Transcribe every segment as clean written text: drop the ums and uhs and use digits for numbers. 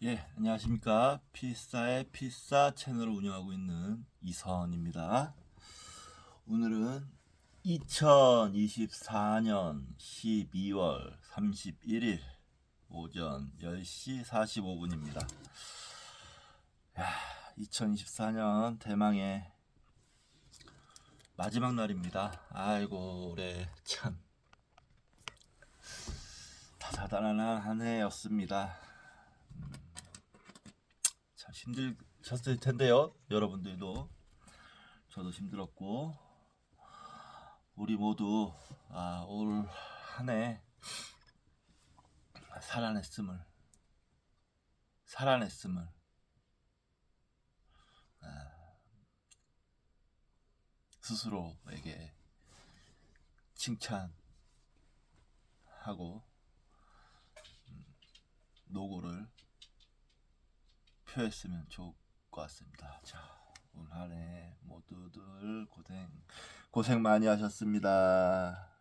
예, 안녕하십니까. 필사의 필사 채널을 운영하고 있는 이선입니다. 오늘은 2024년 12월 31일 오전 10시 45분입니다. 2024년 대망의 마지막 날입니다. 아이고, 올해 참 다사다난한 한 해였습니다. 참 힘드셨을 텐데요. 여러분들도 저도 힘들었고 우리 모두 올 한 해 살아냈음을 스스로에게 칭찬하고 노고를 표했으면 좋을 것 같습니다. 자, 올 한 해 모두들 고생 많이 하셨습니다.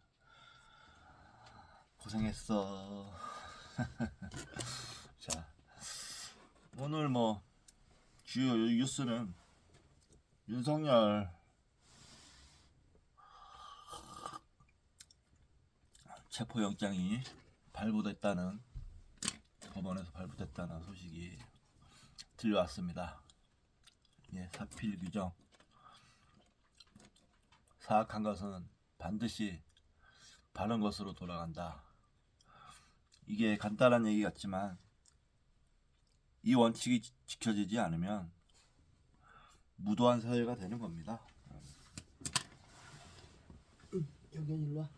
고생했어. 자, 오늘 주요 뉴스는 윤석열 체포영장이 법원에서 발부됐다는 소식이 들려왔습니다. 예, 사필 규정. 사악한 것은 반드시 바른 것으로 돌아간다. 이게 간단한 얘기 같지만 이 원칙이 지켜지지 않으면 무도한 사회가 되는 겁니다. 여기 일로 와.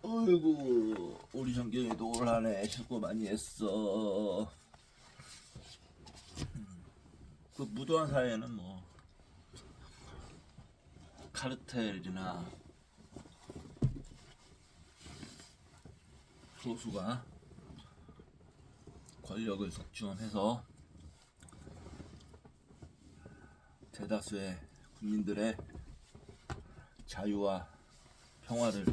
어이구, 우리 정경이도 올 한 해 수고 많이 했어. 그 무도한 사회는 카르텔이나 소수가 권력을 독점해서 대다수의 국민들의 자유와 평화를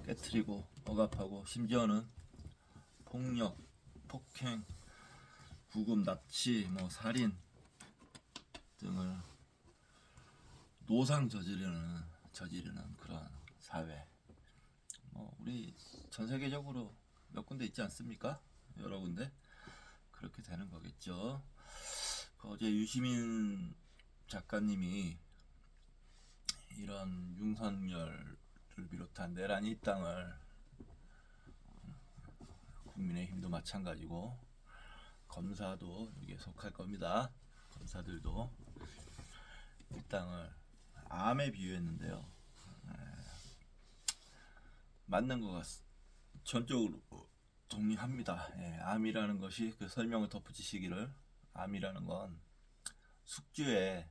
깨트리고 억압하고 심지어는 폭력, 폭행, 구금, 납치, 살인 등을 노상 저지르는 그런 사회. 우리 전 세계적으로 몇 군데 있지 않습니까? 여러 군데 그렇게 되는 거겠죠. 어제 유시민 작가님이 이런 윤석열을 비롯한 내란 일당을, 국민의힘도 마찬가지고 검사도 여기에 속할 겁니다. 검사들도 일당을 암에 비유했는데요. 맞는 것 같습니다. 전적으로 동의합니다. 암이라는 것이, 그 설명을 덧붙이시기를, 암이라는 건 숙주의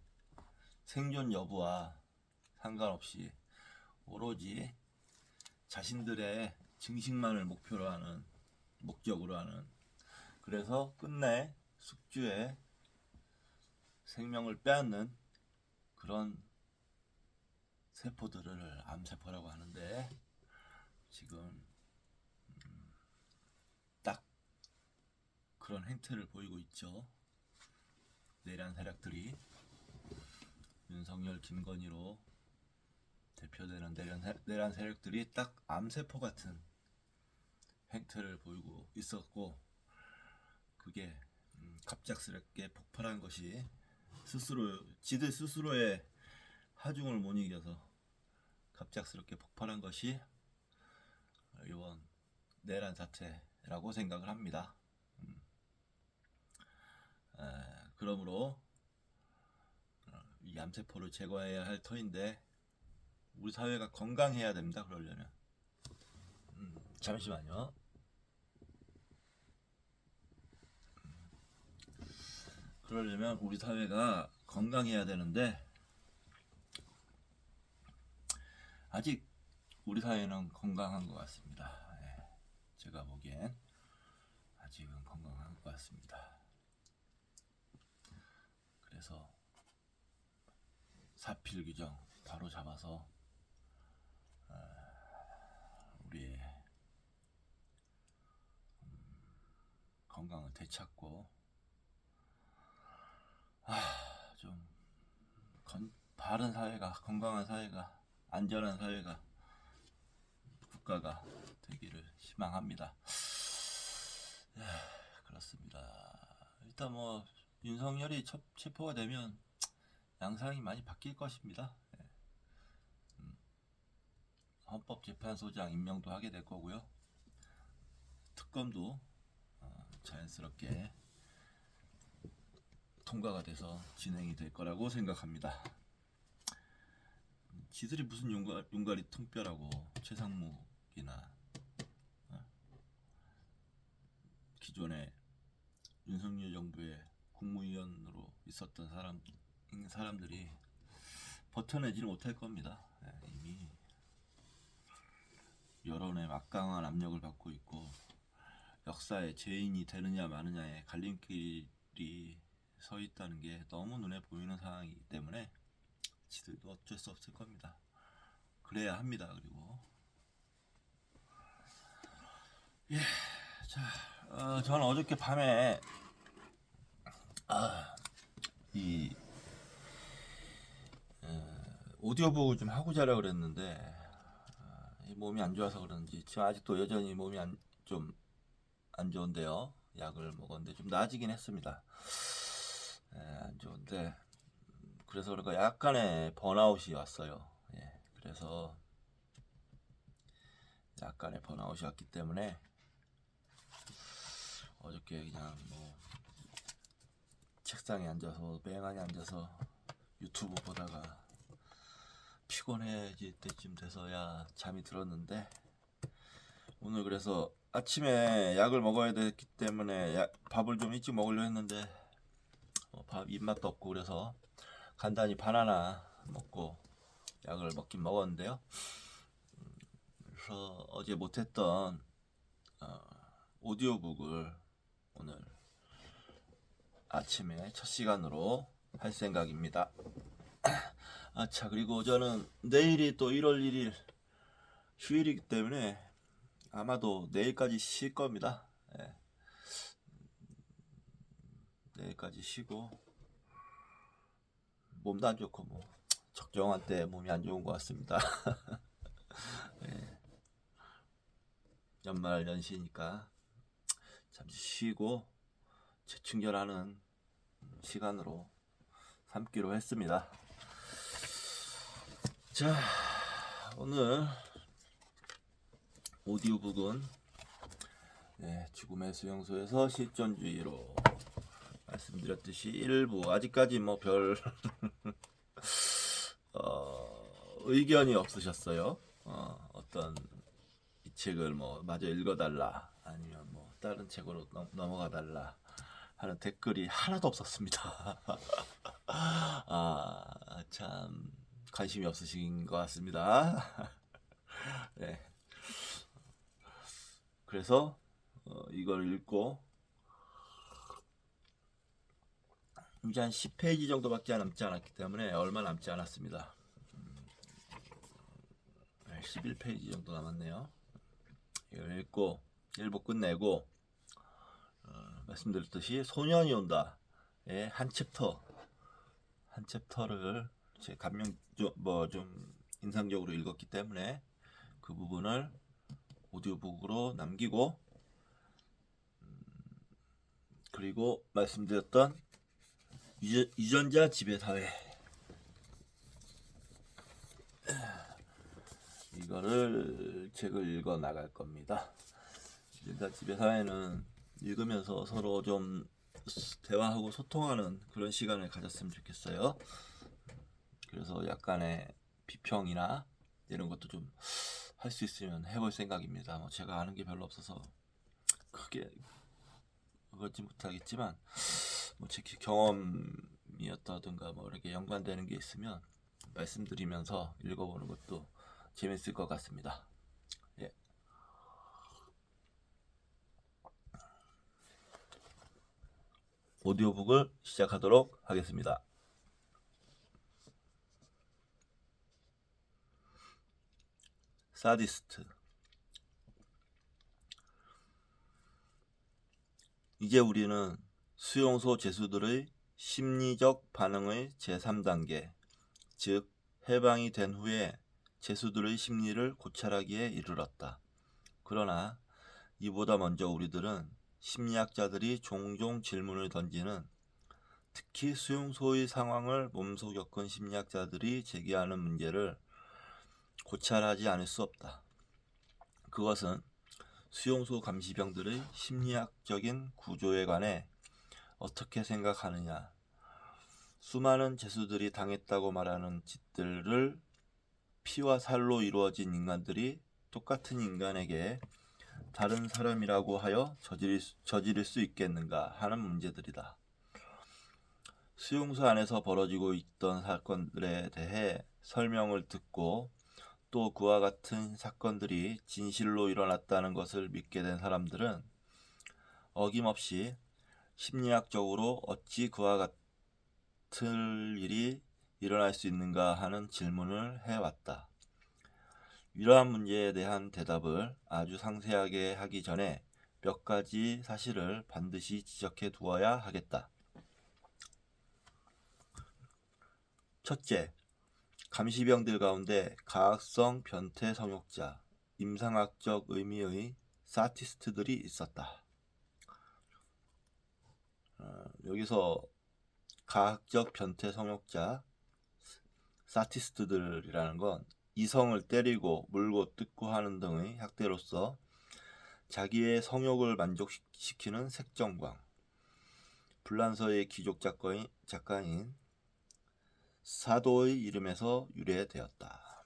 생존 여부와 상관없이 오로지 자신들의 증식만을 목적으로 하는, 그래서 끝내 숙주의 생명을 빼앗는 그런 세포들을 암세포라고 하는데, 지금 딱 그런 행태를 보이고 있죠. 내란 세력들이, 윤석열, 김건희로 대표되는 내란 세력들이 딱 암세포 같은 행태를 보이고 있었고, 그게 갑작스럽게 폭발한 것이 지들 스스로의 하중을 못 이겨서 갑작스럽게 폭발한 것이 이번 내란 자체라고 생각을 합니다. 그러므로 이 암세포를 제거해야 할 터인데 우리 사회가 건강해야 됩니다. 그러려면 잠시만요. 그러려면 우리 사회가 건강해야 되는데 아직 우리 사회는 건강한 것 같습니다. 제가 보기엔 아직은 건강한 것 같습니다. 그래서 사필 규정 바로 잡아서 우리의 건강을 되찾고 좀 바른 사회가, 건강한 사회가, 안전한 사회가, 국가가 되기를 희망합니다. 그렇습니다. 일단 뭐 윤석열이 체포가 되면 양상이 많이 바뀔 것입니다. 헌법재판소장 임명도 하게 될 거고요. 특검도 자연스럽게 통과가 돼서 진행이 될 거라고 생각합니다. 지들이 무슨 용가리 통뼈라고 최상목이나 기존에 윤석열 정부의 국무위원으로 있었던 사람들이 버텨내지는 못할 겁니다. 이미 여론의 막강한 압력을 받고 있고 역사의 죄인이 되느냐 마느냐의 갈림길이 서 있다는 게 너무 눈에 보이는 상황이기 때문에 지들도 어쩔 수 없을 겁니다. 그래야 합니다. 그리고 저는 어저께 밤에 이 오디오북을 좀 하고 자려고 그랬는데 몸이 안 좋아서 그런지 지금 아직도 여전히 몸이 좀 안 좋은데요. 약을 먹었는데 좀 나아지긴 했습니다. 안 좋은데 그래서 그런가 약간의 번아웃이 왔어요. 그래서 약간의 번아웃이 왔기 때문에 어저께 그냥 뭐 책상에 앉아서 맹하게 앉아서 유튜브 보다가 피곤해질 때쯤 돼서야 잠이 들었는데 오늘 그래서 아침에 약을 먹어야 됐기 때문에 밥을 좀 일찍 먹으려 했는데 밥 입맛도 없고 그래서 간단히 바나나 먹고 약을 먹긴 먹었는데요. 그래서 어제 못했던 오디오북을 오늘 아침에 첫 시간으로 할 생각입니다. 자, 그리고 저는 내일이 또 1월 1일 휴일이기 때문에 아마도 내일까지 쉴 겁니다. 내일까지 쉬고 몸도 안 좋고 뭐 적정한 때 몸이 안 좋은 것 같습니다. 연말 연시니까 잠시 쉬고 재충전하는 시간으로 삼기로 했습니다. 자, 오늘 오디오북은 죽음의 수용소에서 실존주의로 말씀드렸듯이 일부 아직까지 뭐 별 의견이 없으셨어요. 어떤 이 책을 뭐 마저 읽어달라 아니면 뭐 다른 책으로 넘어가달라 하는 댓글이 하나도 없었습니다. 참 관심이 없으신 것 같습니다. 네. 그래서 이걸 읽고 이제 한 10페이지 정도밖에 남지 않았기 때문에 얼마 남지 않았습니다. 11페이지 정도 남았네요. 이걸 읽고 일부 끝내고 말씀드렸듯이 소년이 온다의 한 챕터를 제 감명 좀 인상적으로 읽었기 때문에 그 부분을 오디오북으로 남기고 그리고 말씀드렸던 유전자 지배사회 이거를 책을 읽어 나갈 겁니다. 유전자 지배사회는 읽으면서 서로 좀 대화하고 소통하는 그런 시간을 가졌으면 좋겠어요. 그래서 약간의 비평이나 이런 것도 좀 할 수 있으면 해볼 생각입니다. 뭐 제가 아는 게 별로 없어서 크게 그러지 못하겠지만 뭐 제 경험이었다든가 뭐 이렇게 연관되는 게 있으면 말씀드리면서 읽어보는 것도 재밌을 것 같습니다. 오디오북을 시작하도록 하겠습니다. 사디스트. 이제 우리는 수용소 죄수들의 심리적 반응의 제3단계, 즉 해방이 된 후에 죄수들의 심리를 고찰하기에 이르렀다. 그러나 이보다 먼저 우리들은 심리학자들이 종종 질문을 던지는, 특히 수용소의 상황을 몸소 겪은 심리학자들이 제기하는 문제를 고찰하지 않을 수 없다. 그것은 수용소 감시병들의 심리학적인 구조에 관해 어떻게 생각하느냐, 수많은 죄수들이 당했다고 말하는 짓들을 피와 살로 이루어진 인간들이 똑같은 인간에게 다른 사람이라고 하여 저지를 수 있겠는가 하는 문제들이다. 수용소 안에서 벌어지고 있던 사건들에 대해 설명을 듣고 또 그와 같은 사건들이 진실로 일어났다는 것을 믿게 된 사람들은 어김없이 심리학적으로 어찌 그와 같은 일이 일어날 수 있는가 하는 질문을 해왔다. 이러한 문제에 대한 대답을 아주 상세하게 하기 전에 몇 가지 사실을 반드시 지적해 두어야 하겠다. 첫째, 감시병들 가운데 가학성 변태 성욕자, 임상학적 의미의 사티스트들이 있었다. 여기서 가학적 변태 성욕자, 사티스트들이라는 건 이성을 때리고 물고 뜯고 하는 등의 학대로서 자기의 성욕을 만족시키는 색정광, 불란서의 귀족 작가인 사도의 이름에서 유래되었다.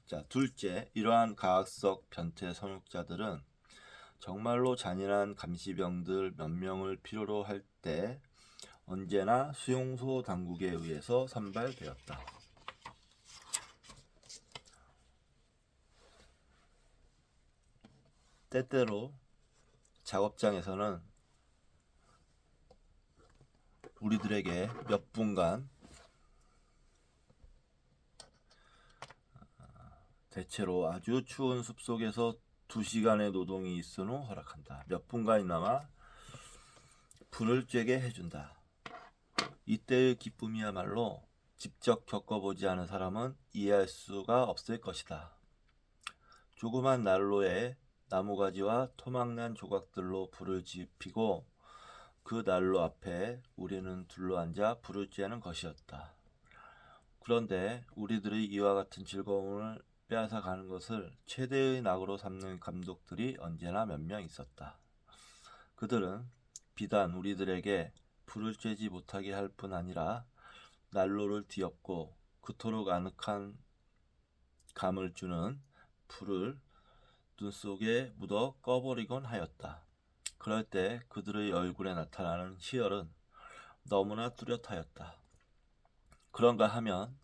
자, 둘째, 이러한 가학적 변태 성욕자들은 정말로 잔인한 감시병들 몇 명을 필요로 할 때 언제나 수용소 당국에 의해서 선발되었다. 때때로 작업장에서는 우리들에게 몇 분간, 대체로 아주 추운 숲속에서 2시간의 노동이 있은 후 허락한다. 몇 분간이나마 불을 쬐게 해준다. 이때의 기쁨이야말로 직접 겪어보지 않은 사람은 이해할 수가 없을 것이다. 조그만 난로에 나무가지와 토막난 조각들로 불을 지피고 그 난로 앞에 우리는 둘러앉아 불을 쬐는 것이었다. 그런데 우리들의 이와 같은 즐거움을 빼앗아 가는 것을 최대의 낙으로 삼는 감독들이 언제나 몇 명 있었다. 그들은 비단 우리들에게 불을 쬐지 못하게 할 뿐 아니라 난로를 뒤엎고 그토록 아늑한 감을 주는 불을 눈 속에 묻어 꺼버리곤 하였다. 그럴 때 그들의 얼굴에 나타나는 희열은 너무나 뚜렷하였다. 그런가 하면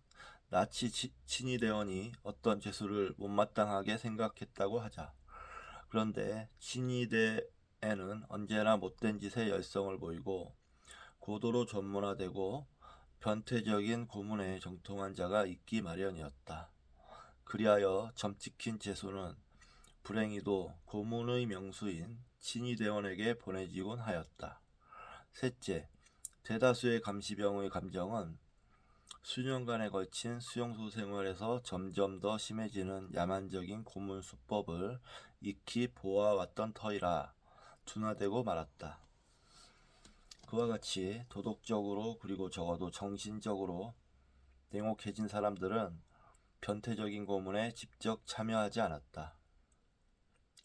나치 친위대원이 어떤 죄수를 못마땅하게 생각했다고 하자. 그런데 친위대에는 언제나 못된 짓에 열성을 보이고 고도로 전문화되고 변태적인 고문에 정통한 자가 있기 마련이었다. 그리하여 점찍힌 죄수는 불행히도 고문의 명수인 친위대원에게 보내지곤 하였다. 셋째, 대다수의 감시병의 감정은 수년간에 걸친 수용소 생활에서 점점 더 심해지는 야만적인 고문 수법을 익히 보아왔던 터이라 둔화되고 말았다. 그와 같이 도덕적으로 그리고 적어도 정신적으로 냉혹해진 사람들은 변태적인 고문에 직접 참여하지 않았다.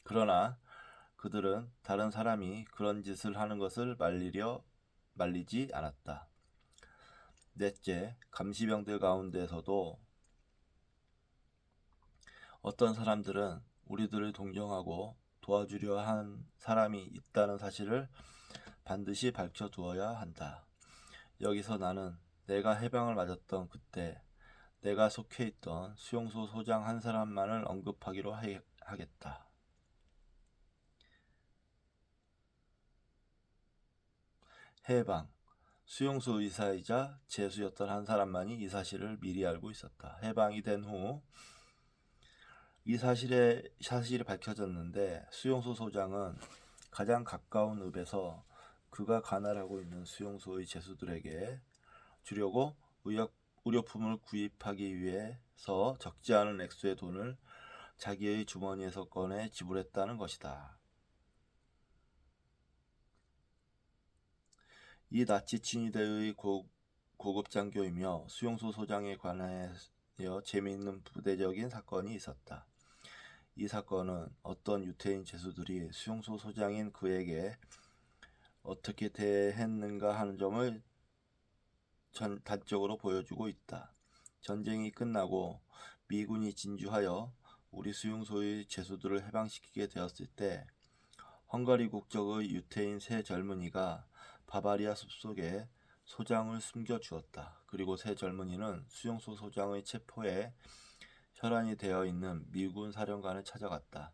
그러나 그들은 다른 사람이 그런 짓을 하는 것을 말리지 않았다. 넷째, 감시병들 가운데서도 어떤 사람들은 우리들을 동정하고 도와주려 한 사람이 있다는 사실을 반드시 밝혀두어야 한다. 여기서 나는 내가 해방을 맞았던 그때 내가 속해 있던 수용소 소장 한 사람만을 언급하기로 하겠다. 해방, 수용소 의사이자 죄수였던 한 사람만이 이 사실을 미리 알고 있었다. 해방이 된 후 이 사실이 밝혀졌는데 수용소 소장은 가장 가까운 읍에서 그가 관할하고 있는 수용소의 죄수들에게 주려고 의료품을 구입하기 위해서 적지 않은 액수의 돈을 자기의 주머니에서 꺼내 지불했다는 것이다. 이 나치 친위대의 고급 장교이며 수용소 소장에 관하여 재미있는 부대적인 사건이 있었다. 이 사건은 어떤 유태인 죄수들이 수용소 소장인 그에게 어떻게 대했는가 하는 점을 단적으로 보여주고 있다. 전쟁이 끝나고 미군이 진주하여 우리 수용소의 죄수들을 해방시키게 되었을 때 헝가리 국적의 유태인 세 젊은이가 바바리아 숲속에 소장을 숨겨주었다. 그리고 세 젊은이는 수용소 소장의 체포에 혈안이 되어 있는 미군 사령관을 찾아갔다.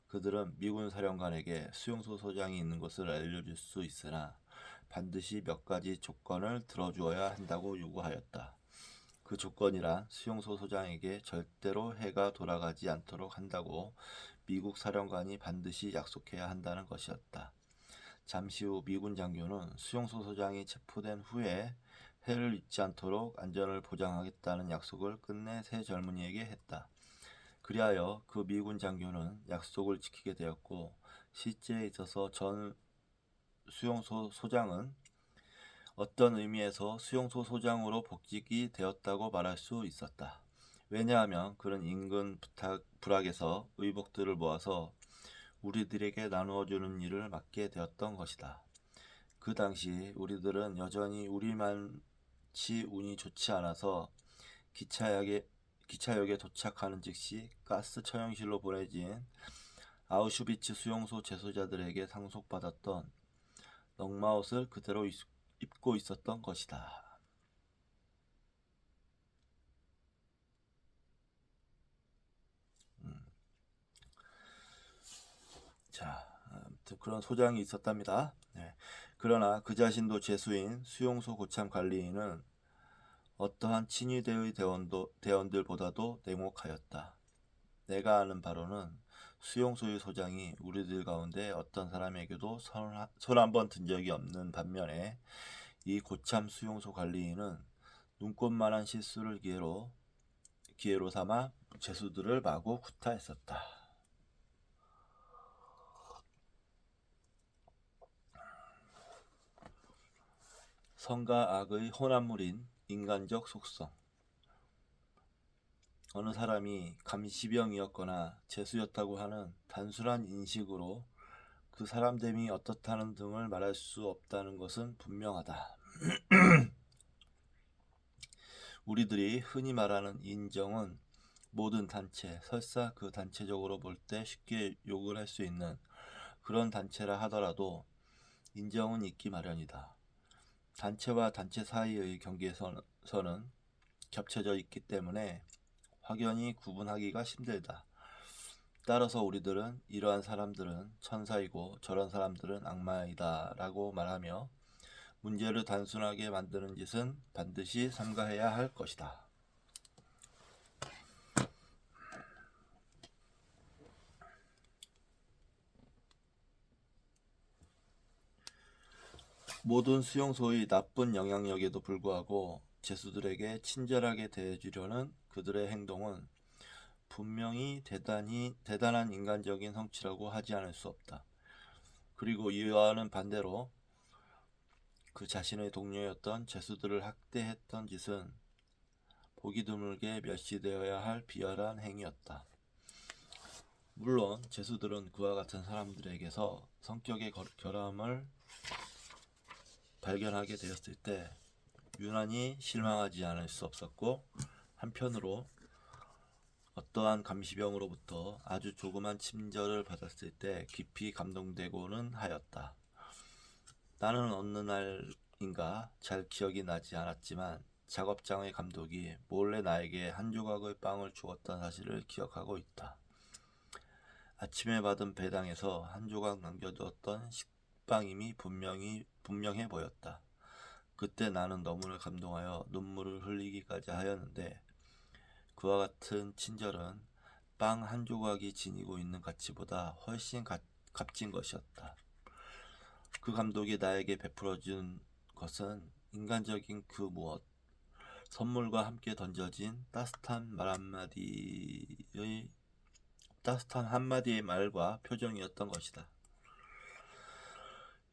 그들은 미군 사령관에게 수용소 소장이 있는 것을 알려줄 수 있으나 반드시 몇 가지 조건을 들어주어야 한다고 요구하였다. 그 조건이란 수용소 소장에게 절대로 해가 돌아가지 않도록 한다고 미국 사령관이 반드시 약속해야 한다는 것이었다. 잠시 후 미군 장교는 수용소 소장이 체포된 후에 해를 잊지 않도록 안전을 보장하겠다는 약속을 끝내 세 젊은이에게 했다. 그리하여 그 미군 장교는 약속을 지키게 되었고 실제에 있어서 전 수용소 소장은 어떤 의미에서 수용소 소장으로 복직이 되었다고 말할 수 있었다. 왜냐하면 그는 인근 부락에서 의복들을 모아서 우리들에게 나누어주는 일을 맡게 되었던 것이다. 그 당시 우리들은 여전히 우리만치 운이 좋지 않아서 기차역에 도착하는 즉시 가스 처형실로 보내진 아우슈비츠 수용소 재소자들에게 상속받았던 넉마옷을 그대로 입고 있었던 것이다. 자, 아무튼 그런 소장이 있었답니다. 네. 그러나 그 자신도 죄수인 수용소 고참 관리인은 어떠한 친위대의 대원들보다도 냉혹하였다. 내가 아는 바로는 수용소의 소장이 우리들 가운데 어떤 사람에게도 손 한 번 든 적이 없는 반면에 이 고참 수용소 관리인은 눈꽃만한 실수를 기회로 삼아 죄수들을 마구 구타했었다. 성과 악의 혼합물인 인간적 속성. 어느 사람이 감시병이었거나 죄수였다고 하는 단순한 인식으로 그 사람됨이 어떻다는 등을 말할 수 없다는 것은 분명하다. 우리들이 흔히 말하는 인정은 모든 단체, 설사 그 단체적으로 볼 때 쉽게 욕을 할 수 있는 그런 단체라 하더라도 인정은 있기 마련이다. 단체와 단체 사이의 경계선은 겹쳐져 있기 때문에 확연히 구분하기가 힘들다. 따라서 우리들은 이러한 사람들은 천사이고 저런 사람들은 악마이다 라고 말하며 문제를 단순하게 만드는 짓은 반드시 삼가해야 할 것이다. 모든 수용소의 나쁜 영향력에도 불구하고 죄수들에게 친절하게 대해주려는 그들의 행동은 분명히 대단한 인간적인 성취라고 하지 않을 수 없다. 그리고 이와는 반대로 그 자신의 동료였던 죄수들을 학대했던 짓은 보기 드물게 멸시되어야 할 비열한 행위였다. 물론 죄수들은 그와 같은 사람들에게서 성격의 결함을 발견하게 되었을 때 유난히 실망하지 않을 수 없었고, 한편으로 어떠한 감시병으로부터 아주 조그만 친절을 받았을 때 깊이 감동되고는 하였다. 나는 어느 날인가 잘 기억이 나지 않았지만 작업장의 감독이 몰래 나에게 한 조각의 빵을 주었던 사실을 기억하고 있다. 아침에 받은 배당에서 한 조각 남겨두었던 식빵임이 분명해 보였다. 그때 나는 너무나 감동하여 눈물을 흘리기까지 하였는데 그와 같은 친절은 빵 한 조각이 지니고 있는 가치보다 훨씬 값진 것이었다. 그 감독이 나에게 베풀어준 것은 인간적인 그 무엇, 선물과 함께 던져진 따뜻한 한마디의 말과 표정이었던 것이다.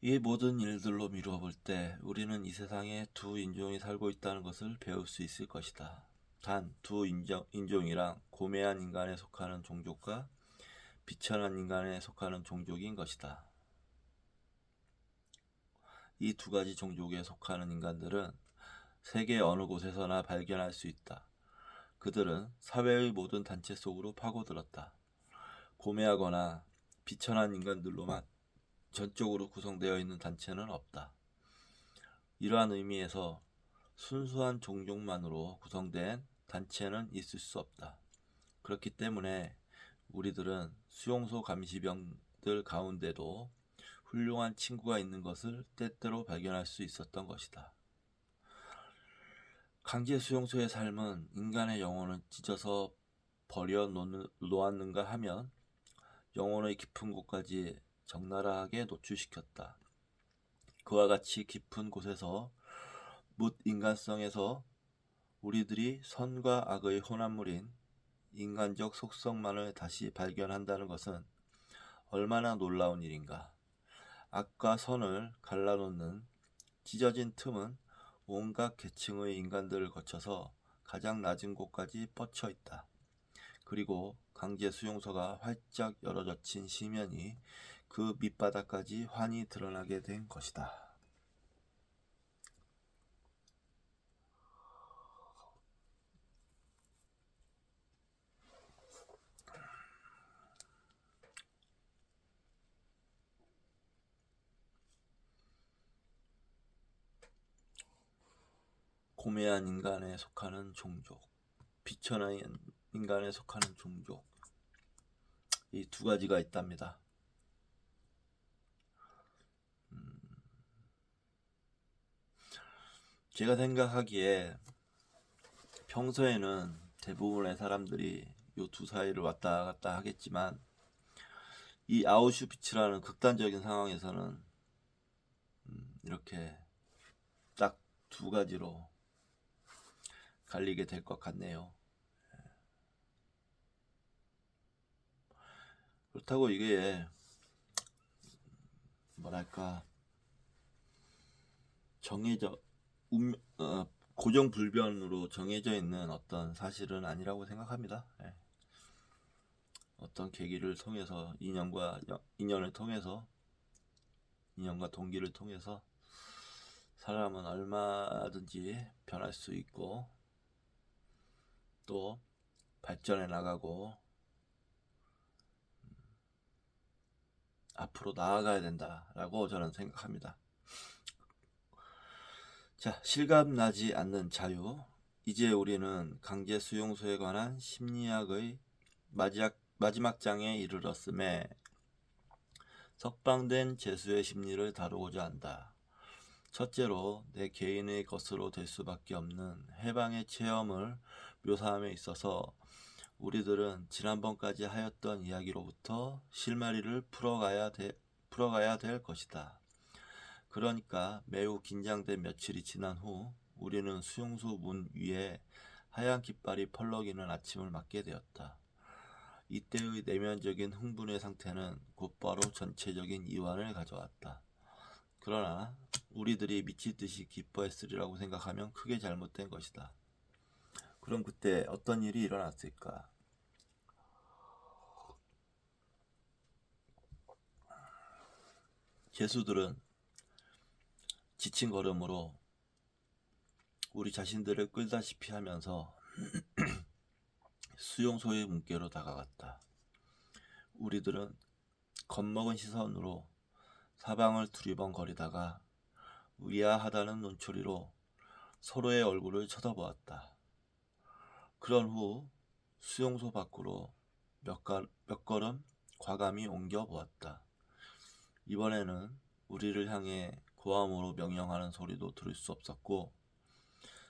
이 모든 일들로 미루어 볼 때 우리는 이 세상에 두 인종이 살고 있다는 것을 배울 수 있을 것이다. 단 두 인종이랑 고매한 인간에 속하는 종족과 비천한 인간에 속하는 종족인 것이다. 이 두 가지 종족에 속하는 인간들은 세계 어느 곳에서나 발견할 수 있다. 그들은 사회의 모든 단체 속으로 파고들었다. 고매하거나 비천한 인간들로만 전적으로 구성되어 있는 단체는 없다. 이러한 의미에서 순수한 종족만으로 구성된 단체는 있을 수 없다. 그렇기 때문에 우리들은 수용소 감시병들 가운데도 훌륭한 친구가 있는 것을 때때로 발견할 수 있었던 것이다. 강제 수용소의 삶은 인간의 영혼을 찢어서 버려 놓았는가 하면 영혼의 깊은 곳까지 적나라하게 노출시켰다. 그와 같이 깊은 곳에서 묻 인간성에서 우리들이 선과 악의 혼합물인 인간적 속성만을 다시 발견한다는 것은 얼마나 놀라운 일인가. 악과 선을 갈라놓는 찢어진 틈은 온갖 계층의 인간들을 거쳐서 가장 낮은 곳까지 뻗쳐 있다. 그리고 강제 수용소가 활짝 열어젖힌 시면이 그 밑바닥까지 환히 드러나게 된 것이다. 고매한 인간에 속하는 종족, 비천한 인간에 속하는 종족, 이 두 가지가 있답니다. 제가 생각하기에 평소에는 대부분의 사람들이 이 두 사이를 왔다 갔다 하겠지만 이 아우슈비츠라는 극단적인 상황에서는 이렇게 딱 두 가지로 갈리게 될 것 같네요. 그렇다고 이게 뭐랄까 고정불변으로 정해져 있는 어떤 사실은 아니라고 생각합니다. 어떤 계기를 통해서 인연과 동기를 통해서 사람은 얼마든지 변할 수 있고 또 발전해 나가고 앞으로 나아가야 된다라고 저는 생각합니다. 자, 실감나지 않는 자유. 이제 우리는 강제 수용소에 관한 심리학의 마지막 장에 이르렀음에 석방된 죄수의 심리를 다루고자 한다. 첫째로 내 개인의 것으로 될 수밖에 없는 해방의 체험을 묘사함에 있어서 우리들은 지난번까지 하였던 이야기로부터 실마리를 풀어가야 될 것이다. 그러니까 매우 긴장된 며칠이 지난 후 우리는 수용소 문 위에 하얀 깃발이 펄럭이는 아침을 맞게 되었다. 이때의 내면적인 흥분의 상태는 곧바로 전체적인 이완을 가져왔다. 그러나 우리들이 미치듯이 기뻐했으리라고 생각하면 크게 잘못된 것이다. 그럼 그때 어떤 일이 일어났을까? 죄수들은 지친 걸음으로 우리 자신들을 끌다시피 하면서 수용소의 문께로 다가갔다. 우리들은 겁먹은 시선으로 사방을 두리번거리다가 의아하다는 눈초리로 서로의 얼굴을 쳐다보았다. 그런 후 수용소 밖으로 몇 걸음 과감히 옮겨 보았다. 이번에는 우리를 향해 고함으로 명령하는 소리도 들을 수 없었고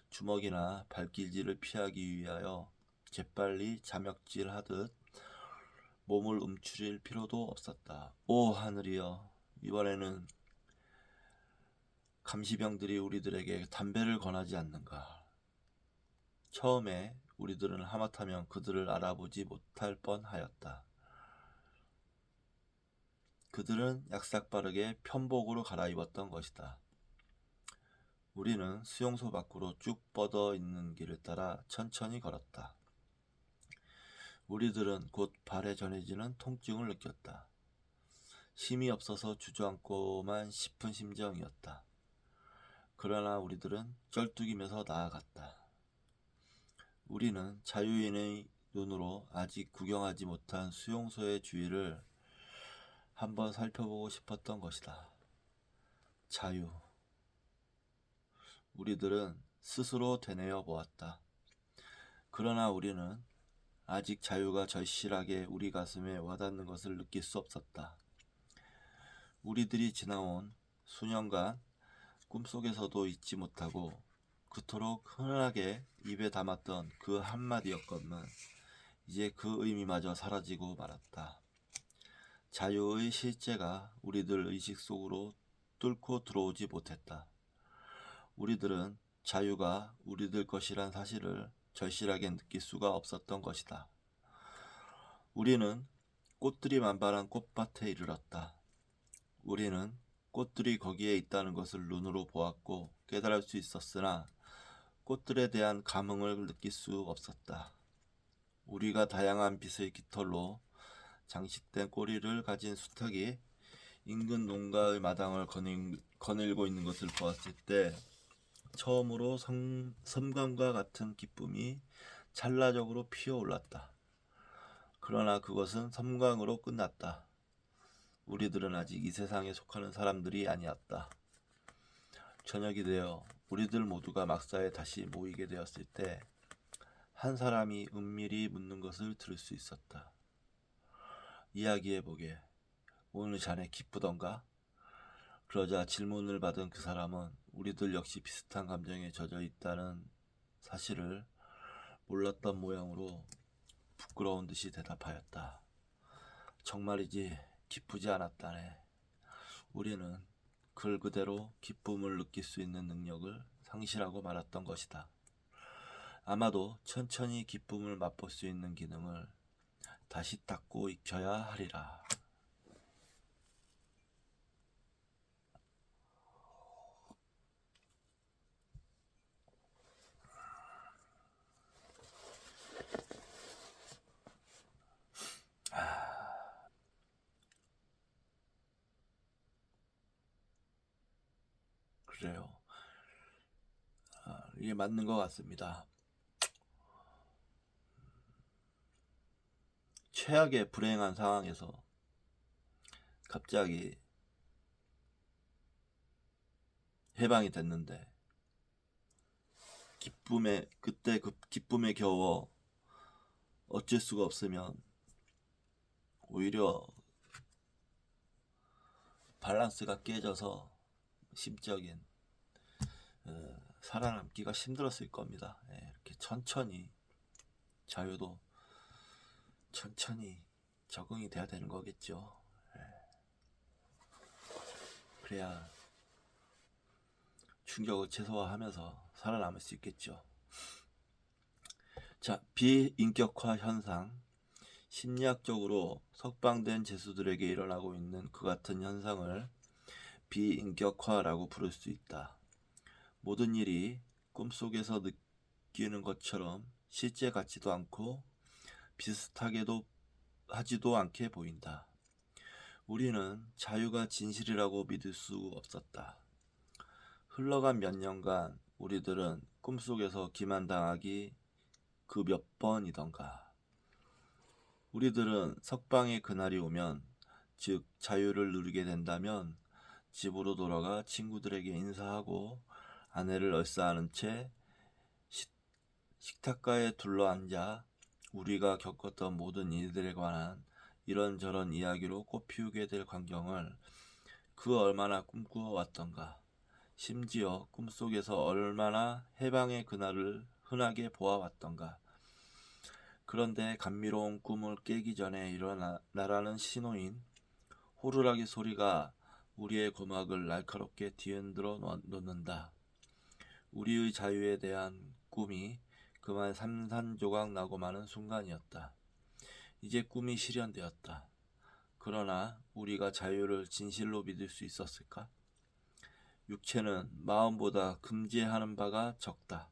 주먹이나 발길질을 피하기 위하여 재빨리 자멱질하듯 몸을 움츠릴 필요도 없었다. 오 하늘이여, 이번에는 감시병들이 우리들에게 담배를 권하지 않는가? 처음에 우리들은 하마터면 그들을 알아보지 못할 뻔하였다. 그들은 약삭빠르게 편복으로 갈아입었던 것이다. 우리는 수용소 밖으로 쭉 뻗어 있는 길을 따라 천천히 걸었다. 우리들은 곧 발에 전해지는 통증을 느꼈다. 힘이 없어서 주저앉고만 싶은 심정이었다. 그러나 우리들은 쩔뚝이면서 나아갔다. 우리는 자유인의 눈으로 아직 구경하지 못한 수용소의 주위를 한번 살펴보고 싶었던 것이다. 자유. 우리들은 스스로 되뇌어 보았다. 그러나 우리는 아직 자유가 절실하게 우리 가슴에 와닿는 것을 느낄 수 없었다. 우리들이 지나온 수년간 꿈속에서도 잊지 못하고 그토록 흔하게 입에 담았던 그 한마디였건만 이제 그 의미마저 사라지고 말았다. 자유의 실제가 우리들 의식 속으로 뚫고 들어오지 못했다. 우리들은 자유가 우리들 것이란 사실을 절실하게 느낄 수가 없었던 것이다. 우리는 꽃들이 만발한 꽃밭에 이르렀다. 우리는 꽃들이 거기에 있다는 것을 눈으로 보았고 깨달을 수 있었으나 꽃들에 대한 감흥을 느낄 수 없었다. 우리가 다양한 빛의 깃털로 장식된 꼬리를 가진 수탉이 인근 농가의 마당을 거닐고 있는 것을 보았을 때 처음으로 섬감과 같은 기쁨이 찰나적으로 피어올랐다. 그러나 그것은 섬광으로 끝났다. 우리들은 아직 이 세상에 속하는 사람들이 아니었다. 저녁이 되어 우리들 모두가 막사에 다시 모이게 되었을 때 한 사람이 은밀히 묻는 것을 들을 수 있었다. 이야기해보게. 오늘 자네 기쁘던가? 그러자 질문을 받은 그 사람은 우리들 역시 비슷한 감정에 젖어 있다는 사실을 몰랐던 모양으로 부끄러운 듯이 대답하였다. 정말이지 기쁘지 않았다네. 우리는 글 그대로 기쁨을 느낄 수 있는 능력을 상실하고 말았던 것이다. 아마도 천천히 기쁨을 맛볼 수 있는 기능을 다시 닦고 익혀야 하리라. 그래요. 이게 맞는 것 같습니다. 최악의 불행한 상황에서 갑자기 해방이 됐는데 그때 그 기쁨에 겨워 어쩔 수가 없으면 오히려 밸런스가 깨져서 심적인 살아남기가 힘들었을 겁니다. 이렇게 천천히 자유도 천천히 적응이 돼야 되는 거겠죠. 그래야 충격을 최소화하면서 살아남을 수 있겠죠. 자, 비인격화 현상. 심리학적으로 석방된 죄수들에게 일어나고 있는 그 같은 현상을 비인격화라고 부를 수 있다. 모든 일이 꿈속에서 느끼는 것처럼 실제 같지도 않고 비슷하게도 하지도 않게 보인다. 우리는 자유가 진실이라고 믿을 수 없었다. 흘러간 몇 년간 우리들은 꿈속에서 기만당하기 그 몇 번이던가. 우리들은 석방의 그날이 오면, 즉 자유를 누리게 된다면 집으로 돌아가 친구들에게 인사하고 아내를 얼싸안은 채 식탁가에 둘러앉아 우리가 겪었던 모든 일들에 관한 이런저런 이야기로 꽃피우게 될 광경을 그 얼마나 꿈꾸어 왔던가. 심지어 꿈속에서 얼마나 해방의 그날을 흔하게 보아왔던가. 그런데 감미로운 꿈을 깨기 전에 일어나라는 신호인 호루라기 소리가 우리의 고막을 날카롭게 뒤흔들어 놓는다. 우리의 자유에 대한 꿈이 그만 산산조각 나고 마는 순간이었다. 이제 꿈이 실현되었다. 그러나 우리가 자유를 진실로 믿을 수 있었을까? 육체는 마음보다 금지하는 바가 적다.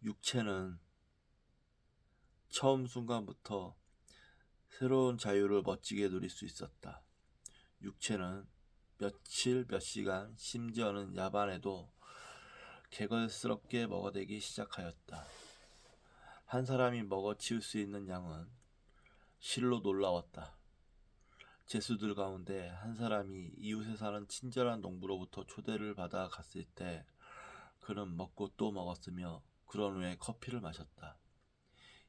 육체는 처음 순간부터 새로운 자유를 멋지게 누릴 수 있었다. 육체는 며칠, 몇 시간, 심지어는 야반에도 개걸스럽게 먹어대기 시작하였다. 한 사람이 먹어치울 수 있는 양은 실로 놀라웠다. 제수들 가운데 한 사람이 이웃에 사는 친절한 농부로부터 초대를 받아 갔을 때 그는 먹고 또 먹었으며 그런 후에 커피를 마셨다.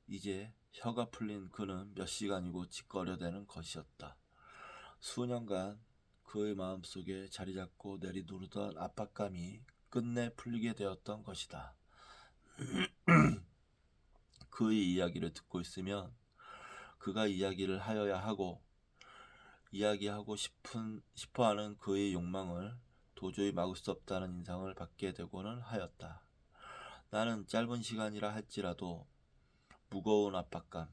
이제 혀가 풀린 그는 몇 시간이고 짓거려대는 것이었다. 수년간 그의 마음속에 자리잡고 내리누르던 압박감이 끝내 풀리게 되었던 것이다. 그의 이야기를 듣고 있으면 그가 이야기를 하여야 하고 이야기하고 싶어하는 그의 욕망을 도저히 막을 수 없다는 인상을 받게 되고는 하였다. 나는 짧은 시간이라 할지라도 무거운 압박감을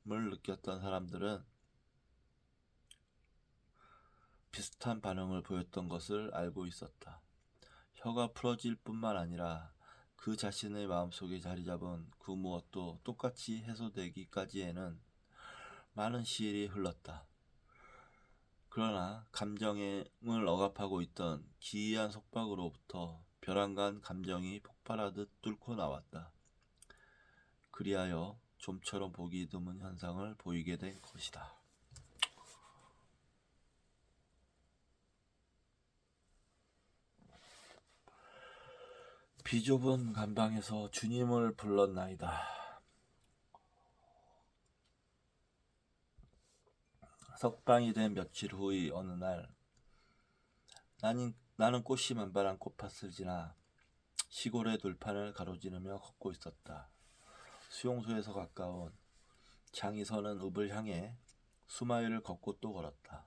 느꼈던 사람들은 비슷한 반응을 보였던 것을 알고 있었다. 혀가 풀어질 뿐만 아니라 그 자신의 마음속에 자리잡은 그 무엇도 똑같이 해소되기까지에는 많은 시일이 흘렀다. 그러나 감정을 억압하고 있던 기이한 속박으로부터 벼랑간 감정이 폭발하듯 뚫고 나왔다. 그리하여 좀처럼 보기 드문 현상을 보이게 된 것이다. 비좁은 감방에서 주님을 불렀나이다. 석방이 된 며칠 후의 어느 날 나는 꽃이 만발한 꽃밭을 지나 시골의 들판을 가로지르며 걷고 있었다. 수용소에서 가까운 장이 서는 읍을 향해 수마일을 걷고 또 걸었다.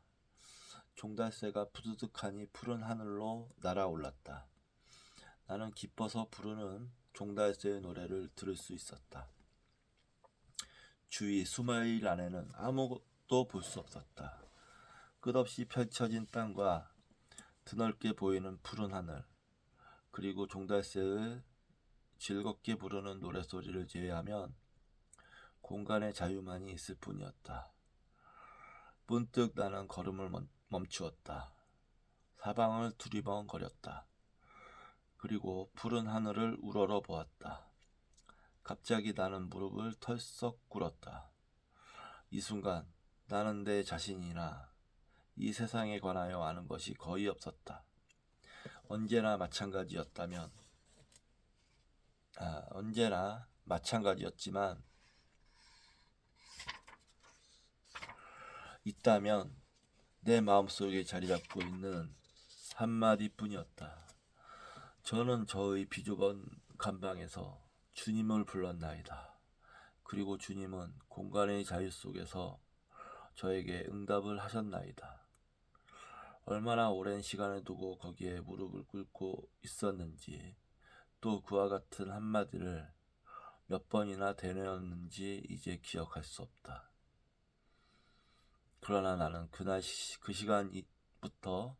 종달새가 푸드득하니 푸른 하늘로 날아올랐다. 나는 기뻐서 부르는 종달새의 노래를 들을 수 있었다. 주위 수마일 안에는 아무것도 볼 수 없었다. 끝없이 펼쳐진 땅과 드넓게 보이는 푸른 하늘, 그리고 종달새의 즐겁게 부르는 노랫소리를 제외하면 공간의 자유만이 있을 뿐이었다. 문득 나는 걸음을 멈추었다. 사방을 두리번거렸다. 그리고 푸른 하늘을 우러러 보았다. 갑자기 나는 무릎을 털썩 꿇었다. 이 순간 나는 내 자신이나 이 세상에 관하여 아는 것이 거의 없었다. 언제나 마찬가지였지만 있다면 내 마음속에 자리잡고 있는 한마디뿐이었다. 저는 저의 비좁은 감방에서 주님을 불렀나이다. 그리고 주님은 공간의 자유 속에서 저에게 응답을 하셨나이다. 얼마나 오랜 시간을 두고 거기에 무릎을 꿇고 있었는지, 또 그와 같은 한마디를 몇 번이나 되뇌었는지 이제 기억할 수 없다. 그러나 나는 그 시간부터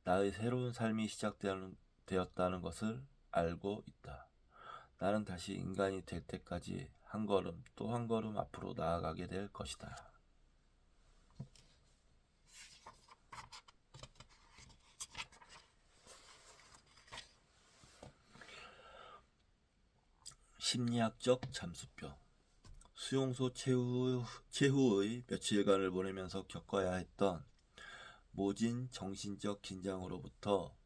나의 새로운 삶이 시작되었다는 것을 알고 있다. 나는 다시 인간이 될 때까지 한 걸음 또 한 걸음 앞으로 나아가게 될 것이다. 심리학적 잠수병. 수용소 최후의 며칠간을 보내면서 겪어야 했던 모진 정신적 긴장으로부터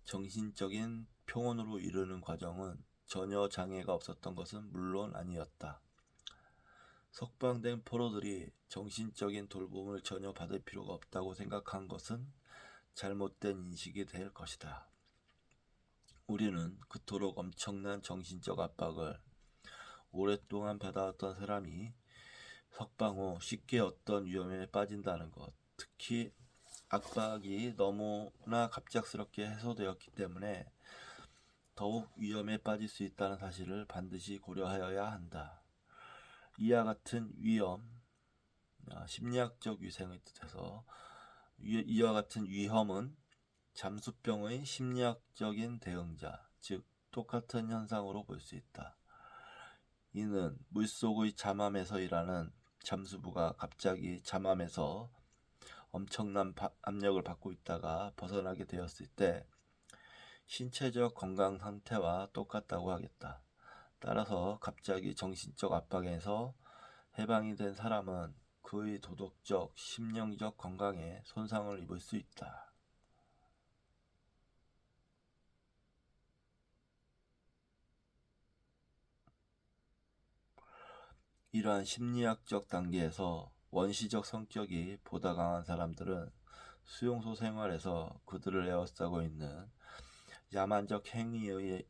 정신적인 평온으로 이르는 과정은 전혀 장애가 없었던 것은 물론 아니었다. 석방된 포로들이 정신적인 돌봄을 전혀 받을 필요가 없다고 생각한 것은 잘못된 인식이 될 것이다. 우리는 그토록 엄청난 정신적 압박을 오랫동안 받아왔던 사람이 석방 후 쉽게 어떤 위험에 빠진다는 것, 특히 압박이 너무나 갑작스럽게 해소되었기 때문에 더욱 위험에 빠질 수 있다는 사실을 반드시 고려하여야 한다. 이와 같은 위험, 심리학적 위생의 뜻에서 이와 같은 위험은 잠수병의 심리학적인 대응자, 즉 똑같은 현상으로 볼 수 있다. 이는 물속의 잠암에서 일하는 잠수부가 갑자기 잠암에서 엄청난 압력을 받고 있다가 벗어나게 되었을 때 신체적 건강 상태와 똑같다고 하겠다. 따라서 갑자기 정신적 압박에서 해방이 된 사람은 그의 도덕적, 심령적 건강에 손상을 입을 수 있다. 이러한 심리학적 단계에서 원시적 성격이 보다 강한 사람들은 수용소 생활에서 그들을 에워싸고 있는 야만적 행위의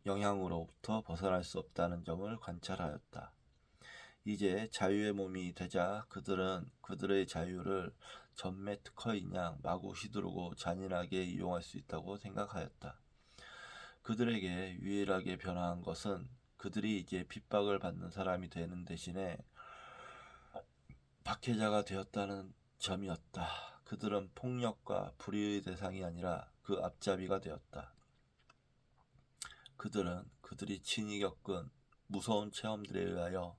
영향으로부터 벗어날 수 없다는 점을 관찰하였다. 이제 자유의 몸이 되자 그들은 그들의 자유를 전매 특허인 양 마구 휘두르고 잔인하게 이용할 수 있다고 생각하였다. 그들에게 유일하게 변화한 것은 그들이 이제 핍박을 받는 사람이 되는 대신에 박해자가 되었다는 점이었다. 그들은 폭력과 불의의 대상이 아니라 그 앞잡이가 되었다. 그들은 그들이 친히 겪은 무서운 체험들에 의하여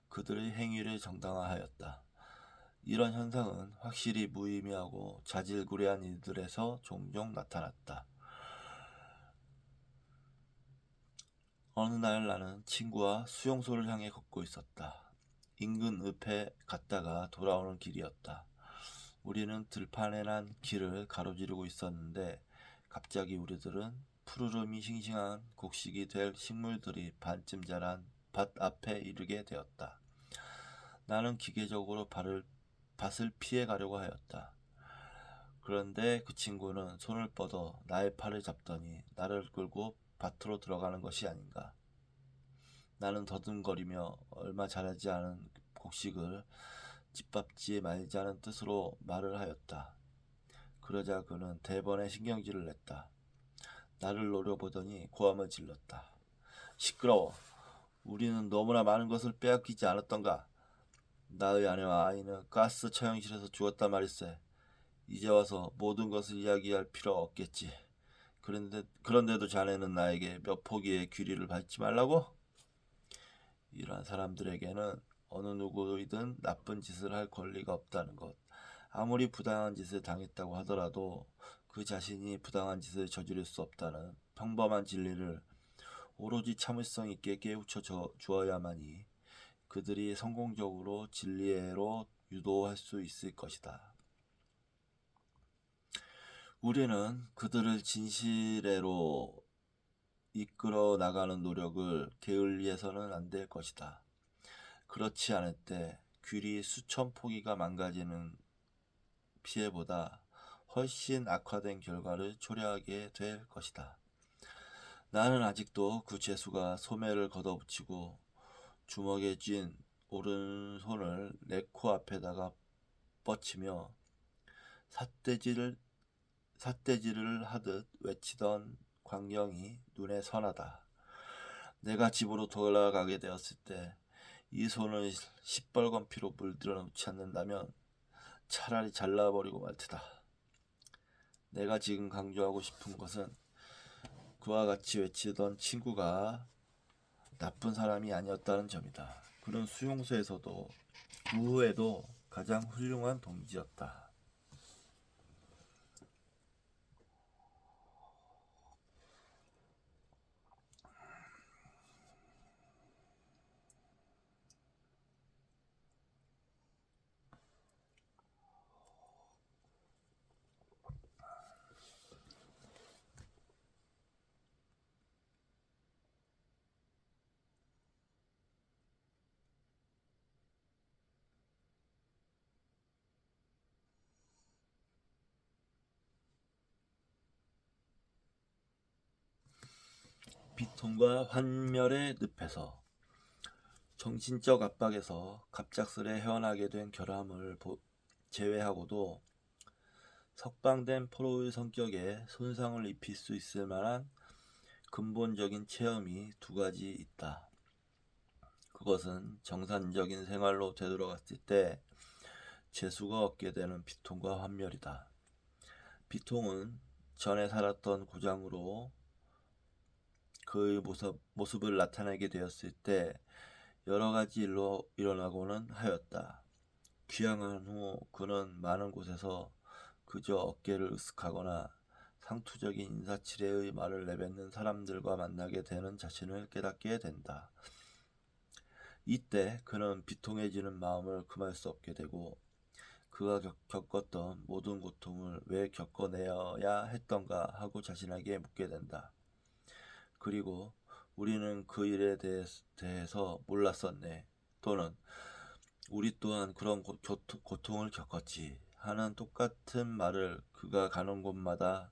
그들의 행위를 정당화하였다. 이런 현상은 확실히 무의미하고 자질구레한 일들에서 종종 나타났다. 어느 날 나는 친구와 수용소를 향해 걷고 있었다. 인근 읍에 갔다가 돌아오는 길이었다. 우리는 들판에 난 길을 가로지르고 있었는데 갑자기 우리들은 푸르름이 싱싱한 곡식이 될 식물들이 반쯤 자란 밭 앞에 이르게 되었다. 나는 기계적으로 밭을 피해 가려고 하였다. 그런데 그 친구는 손을 뻗어 나의 팔을 잡더니 나를 끌고 밭으로 들어가는 것이 아닌가. 나는 더듬거리며 얼마 자라지 않은 곡식을 짓밟지 말자는 뜻으로 말을 하였다. 그러자 그는 대번에 신경질을 냈다. 나를 노려보더니 고함을 질렀다. 시끄러워. 우리는 너무나 많은 것을 빼앗기지 않았던가. 나의 아내와 아이는 가스 처형실에서 죽었단 말일세. 이제 와서 모든 것을 이야기할 필요 없겠지. 그런데도 자네는 나에게 몇 포기의 귀리를 받지 말라고? 이러한 사람들에게는 어느 누구이든 나쁜 짓을 할 권리가 없다는 것. 아무리 부당한 짓을 당했다고 하더라도 그 자신이 부당한 짓을 저지를 수 없다는 평범한 진리를 오로지 참을성 있게 깨우쳐 주어야만이 그들이 성공적으로 진리로 유도할 수 있을 것이다. 우리는 그들을 진실애로 이끌어 나가는 노력을 게을리해서는 안 될 것이다. 그렇지 않을 때 귀리 수천 포기가 망가지는 피해보다 훨씬 악화된 결과를 초래하게 될 것이다. 나는 아직도 그 죄수가 소매를 걷어붙이고 주먹에 쥔 오른손을 내 코 앞에다가 뻗치며 삿대질을 하듯 외치던 광경이 눈에 선하다. 내가 집으로 돌아가게 되었을 때 이 손을 시뻘건 피로 물들여 놓지 않는다면 차라리 잘라버리고 말 테다. 내가 지금 강조하고 싶은 것은 그와 같이 외치던 친구가 나쁜 사람이 아니었다는 점이다. 그는 수용소에서도 그 후에도 가장 훌륭한 동지였다. 비통과 환멸의 늪에서 정신적 압박에서 갑작스레 헤어나게 된 결함을 제외하고도 석방된 포로의 성격에 손상을 입힐 수 있을 만한 근본적인 체험이 두 가지 있다. 그것은 정상적인 생활로 되돌아갔을 때 재수가 얻게 되는 비통과 환멸이다. 비통은 전에 살았던 고장으로 그의 모습을 나타내게 되었을 때 여러 가지 일로 일어나고는 하였다. 귀향한 후 그는 많은 곳에서 그저 어깨를 으쓱하거나 상투적인 인사치레의 말을 내뱉는 사람들과 만나게 되는 자신을 깨닫게 된다. 이때 그는 비통해지는 마음을 금할 수 없게 되고 그가 겪었던 모든 고통을 왜 겪어내어야 했던가 하고 자신에게 묻게 된다. 그리고 우리는 그 일에 대해서 몰랐었네. 또는 우리 또한 그런 고통을 겪었지 하는 똑같은 말을 그가 가는 곳마다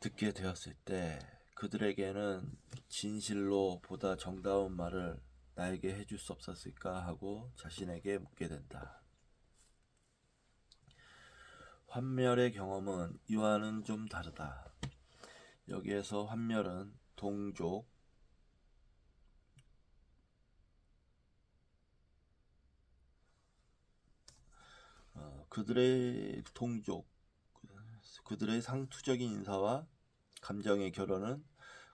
듣게 되었을 때 그들에게는 진실로 보다 정다운 말을 나에게 해줄 수 없었을까 하고 자신에게 묻게 된다. 환멸의 경험은 이와는 좀 다르다. 여기에서 환멸은 동족, 그들의 동족, 그들의 상투적인 인사와 감정의 결혼은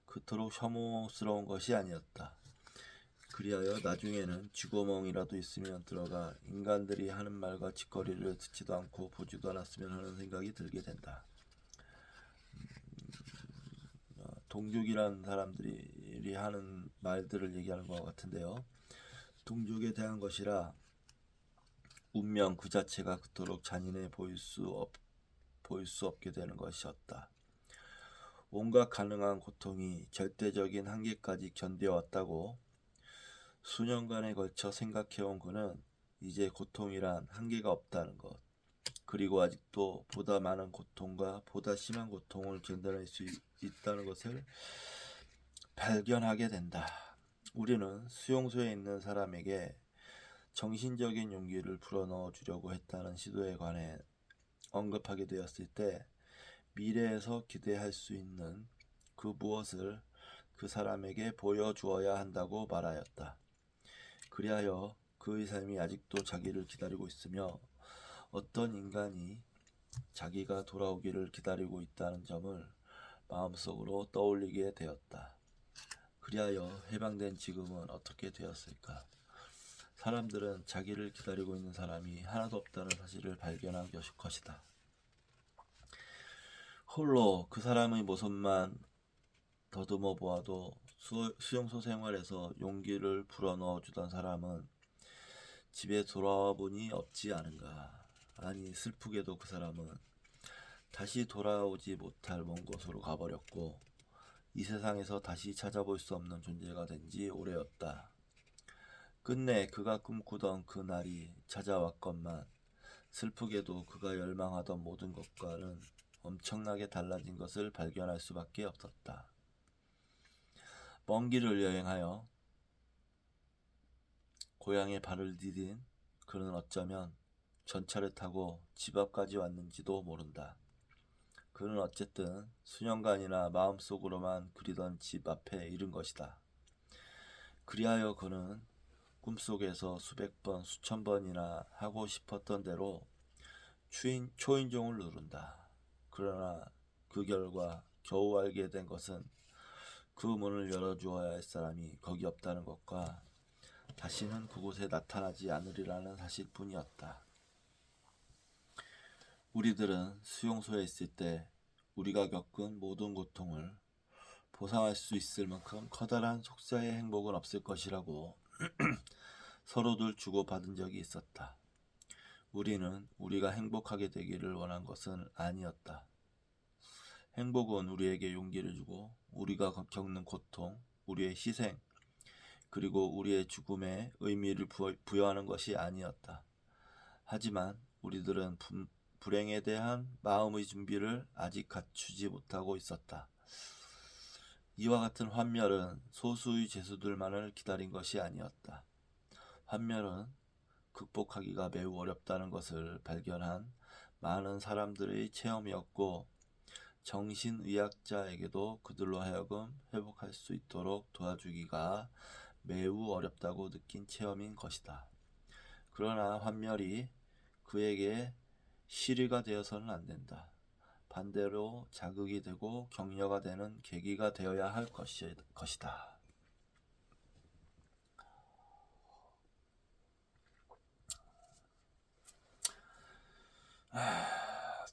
그토록 혐오스러운 것이 아니었다. 그리하여 나중에는 쥐구멍이라도 있으면 들어가 인간들이 하는 말과 짓거리를 듣지도 않고 보지도 않았으면 하는 생각이 들게 된다. 동족이란 사람들이 하는 말들을 얘기하는 것 같은데요. 동족에 대한 것이라 운명 그 자체가 그토록 잔인해 보일 수 없게 되는 것이었다. 온갖 가능한 고통이 절대적인 한계까지 견뎌왔다고 수년간에 걸쳐 생각해온 그는 이제 고통이란 한계가 없다는 것, 그리고 아직도 보다 많은 고통과 보다 심한 고통을 견뎌낼 수 있다는 것을 발견하게 된다. 우리는 수용소에 있는 사람에게 정신적인 용기를 불어넣어 주려고 했다는 시도에 관해 언급하게 되었을 때 미래에서 기대할 수 있는 그 무엇을 그 사람에게 보여주어야 한다고 말하였다. 그리하여 그의 삶이 아직도 자기를 기다리고 있으며 어떤 인간이 자기가 돌아오기를 기다리고 있다는 점을 마음속으로 떠올리게 되었다. 그리하여 해방된 지금은 어떻게 되었을까? 사람들은 자기를 기다리고 있는 사람이 하나도 없다는 사실을 발견한 것이다. 홀로 그 사람의 모습만 더듬어 보아도 수용소 생활에서 용기를 불어넣어 주던 사람은 집에 돌아와 보니 없지 않은가. 아니, 슬프게도 그 사람은 다시 돌아오지 못할 먼 곳으로 가버렸고 이 세상에서 다시 찾아볼 수 없는 존재가 된 지 오래였다. 끝내 그가 꿈꾸던 그 날이 찾아왔건만 슬프게도 그가 열망하던 모든 것과는 엄청나게 달라진 것을 발견할 수밖에 없었다. 먼 길을 여행하여 고향에 발을 디딘 그는 어쩌면 전차를 타고 집 앞까지 왔는지도 모른다. 그는 어쨌든 수년간이나 마음속으로만 그리던 집 앞에 이른 것이다. 그리하여 그는 꿈속에서 수백 번, 수천 번이나 하고 싶었던 대로 초인종을 누른다. 그러나 그 결과 겨우 알게 된 것은 그 문을 열어주어야 할 사람이 거기 없다는 것과 다시는 그곳에 나타나지 않으리라는 사실뿐이었다. 우리들은 수용소에 있을 때 우리가 겪은 모든 고통을 보상할 수 있을 만큼 커다란 속사의 행복은 없을 것이라고 서로들 주고받은 적이 있었다. 우리는 우리가 행복하게 되기를 원한 것은 아니었다. 행복은 우리에게 용기를 주고 우리가 겪는 고통, 우리의 희생, 그리고 우리의 죽음에 의미를 부여하는 것이 아니었다. 하지만 우리들은 불행에 대한 마음의 준비를 아직 갖추지 못하고 있었다. 이와 같은 환멸은 소수의 죄수들만을 기다린 것이 아니었다. 환멸은 극복하기가 매우 어렵다는 것을 발견한 많은 사람들의 체험이었고 정신의학자에게도 그들로 하여금 회복할 수 있도록 도와주기가 매우 어렵다고 느낀 체험인 것이다. 그러나 환멸이 그에게 시리가 되어서는 안 된다. 반대로 자극이 되고 격려가 되는 계기가 되어야 할 것이다.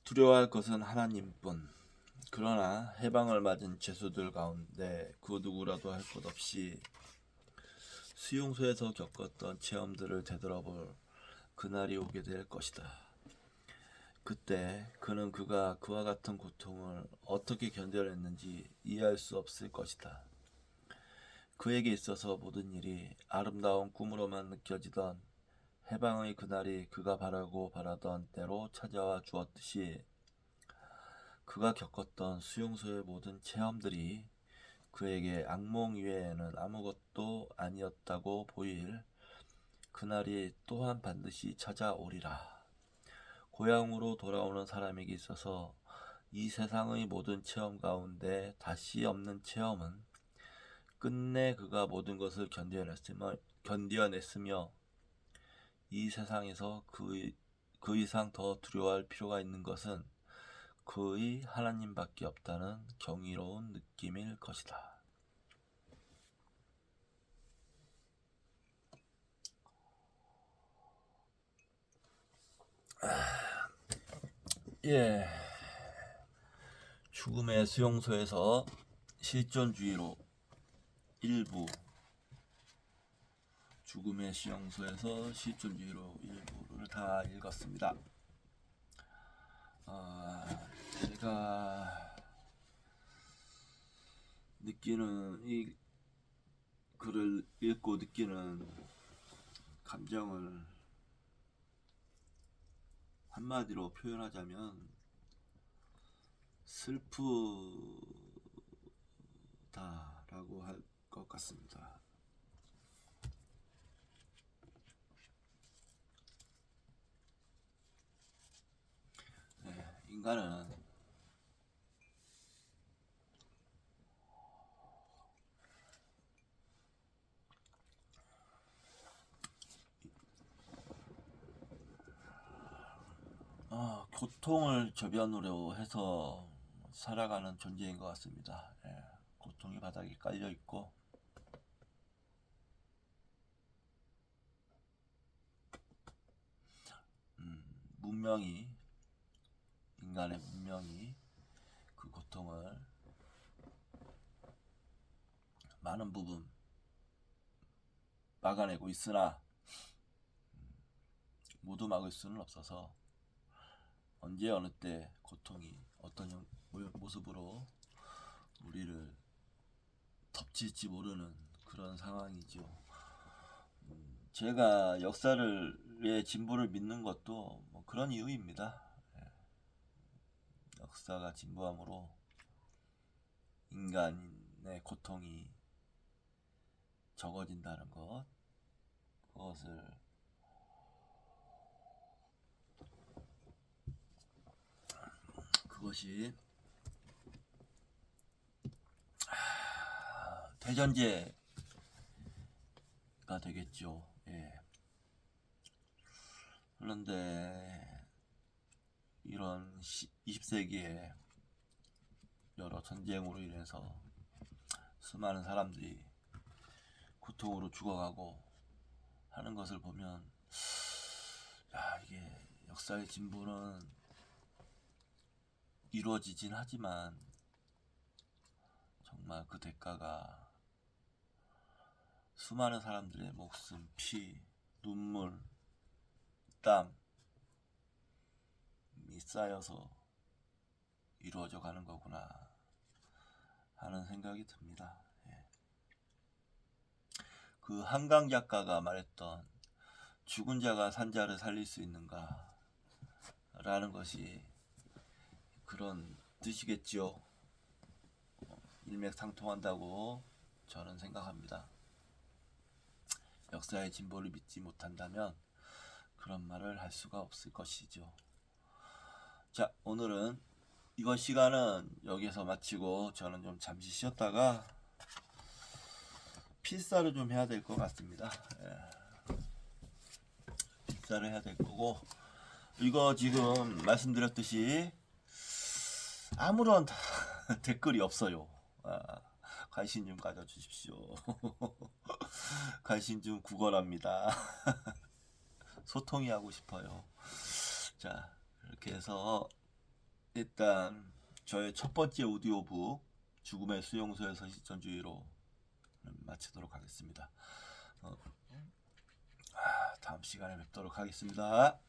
두려워할 것은 하나님뿐. 그러나 해방을 맞은 죄수들 가운데 그 누구라도 할 것 없이 수용소에서 겪었던 체험들을 되돌아볼 그날이 오게 될 것이다. 그때 그는 그가 그와 같은 고통을 어떻게 견뎌냈는지 이해할 수 없을 것이다. 그에게 있어서 모든 일이 아름다운 꿈으로만 느껴지던 해방의 그날이 그가 바라던 때로 찾아와 주었듯이 그가 겪었던 수용소의 모든 체험들이 그에게 악몽 이외에는 아무것도 아니었다고 보일 그날이 또한 반드시 찾아오리라. 고향으로 돌아오는 사람에게 있어서 이 세상의 모든 체험 가운데 다시 없는 체험은 끝내 그가 모든 것을 견뎌냈으며 이 세상에서 그 이상 더 두려워할 필요가 있는 것은 그의 하나님밖에 없다는 경이로운 느낌일 것이다. 예, 죽음의 수용소에서 실존주의로 일부, 죽음의 수용소에서 실존주의로 일부를 다 읽었습니다. 제가 느끼는 이 글을 읽고 느끼는 감정을 한마디로 표현하자면 슬프다라고 할 것 같습니다. 네, 인간은 고통을 저변으로 해서 살아가는 존재인 것 같습니다. 예, 고통이 바닥에 깔려 있고 문명이 인간의 문명이 그 고통을 많은 부분 막아내고 있으나 모두 막을 수는 없어서 언제 어느 때 고통이 어떤 모습으로 우리를 덮칠지 모르는 그런 상황이죠. 제가 역사의 진보를 믿는 것도 뭐 그런 이유입니다. 역사가 진보함으로 인간의 고통이 적어진다는 것, 그것이 대전제가 되겠죠. 예. 그런데 이런 20세기에 여러 전쟁으로 인해서 수많은 사람들이 고통으로 죽어가고 하는 것을 보면 이게 역사의 진보는 이루어지진 하지만 정말 그 대가가 수많은 사람들의 목숨, 피, 눈물, 땀이 쌓여서 이루어져 가는 거구나 하는 생각이 듭니다. 예. 그 한강 작가가 말했던 죽은 자가 산자를 살릴 수 있는가 라는 것이 그런 뜻이겠지요. 일맥상통한다고 저는 생각합니다. 역사의 진보를 믿지 못한다면 그런 말을 할 수가 없을 것이죠. 자, 오늘은 이번 시간은 여기서 마치고 저는 좀 잠시 쉬었다가 필사를 좀 해야 될 것 같습니다. 필사를 해야 될 거고, 이거 지금 말씀드렸듯이 아무런 댓글이 없어요. 관심 좀 가져주십시오. 관심 좀 구걸합니다. 소통이 하고 싶어요. 자, 이렇게 해서 일단 저의 첫 번째 오디오북 죽음의 수용소에서 실존주의로 마치도록 하겠습니다. 다음 시간에 뵙도록 하겠습니다.